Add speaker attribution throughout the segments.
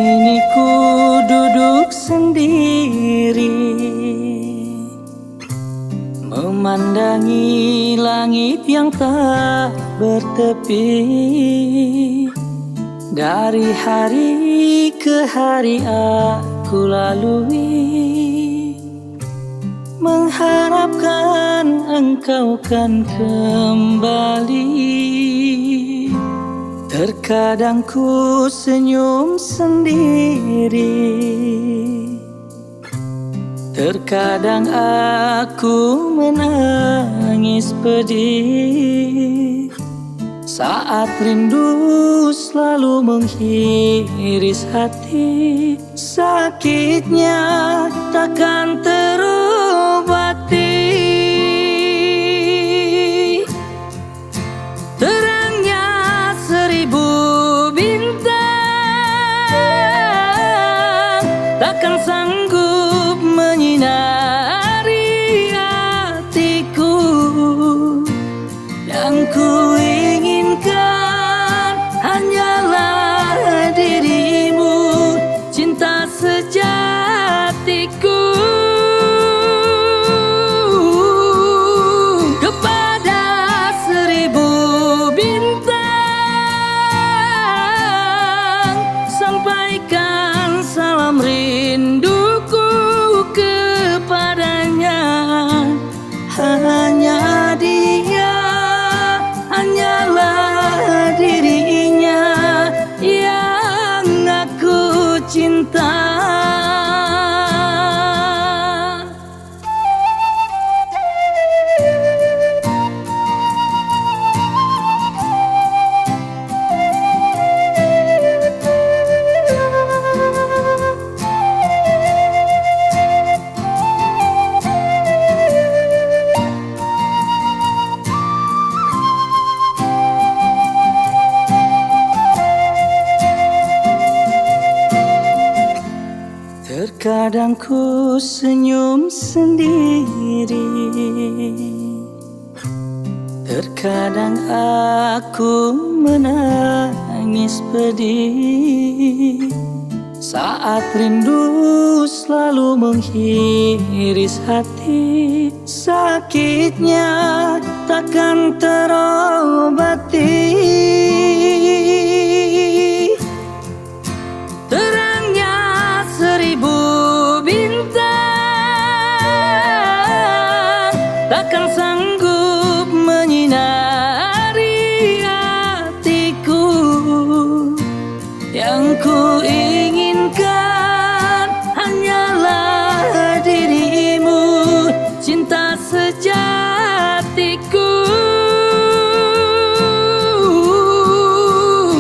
Speaker 1: Kini ku duduk sendiri, memandangi langit yang tak bertepi. Dari hari ke hari aku lalui, mengharapkan engkau kan kembali. Terkadang ku senyum sendiri, terkadang aku menangis pedih. Saat rindu selalu menghiris hati, sakitnya takkan terobati. Terangnya seribu bintang takkan sanggup menyinari hatiku. Yang ku inginkan hanyalah dirimu, cinta sejatiku. Kepada seribu bintang, sampaikan salam rinduku kepadanya. Hanya dia, hanyalah dirinya yang aku cinta. Terkadang ku senyum sendiri, terkadang aku menangis pedih. Saat rindu selalu menghiris hati, sakitnya takkan terobati. Terangnya seribu bintang takkan sanggup menyinari hatiku. Yang ku inginkan hanyalah dirimu, cinta sejatiku.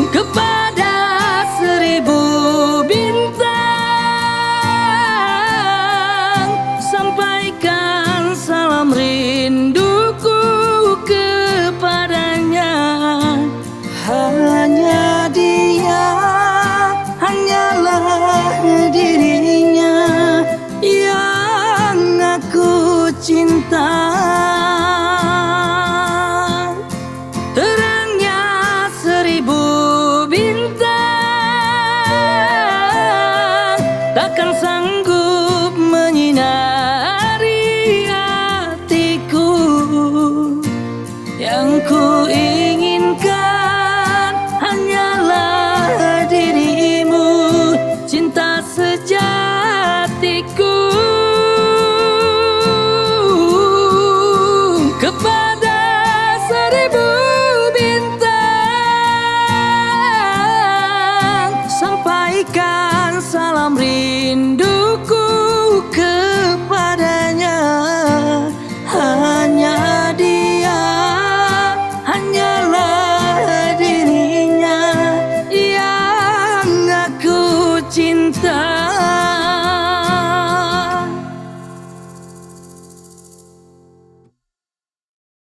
Speaker 1: Kepada seribu bintang, sampaikan salam rinduku kepadanya. Hanya dia, hanyalah dirinya yang aku cinta. Terangnya seribu bintang takkan sanggup menyinari hatiku. Yang ku inginkan hanyalah dirimu, cinta sejatiku. Kepada seribu bintang, sampaikan salam rinduku kepadanya. Hanya dia, hanyalah dirinya yang aku cinta.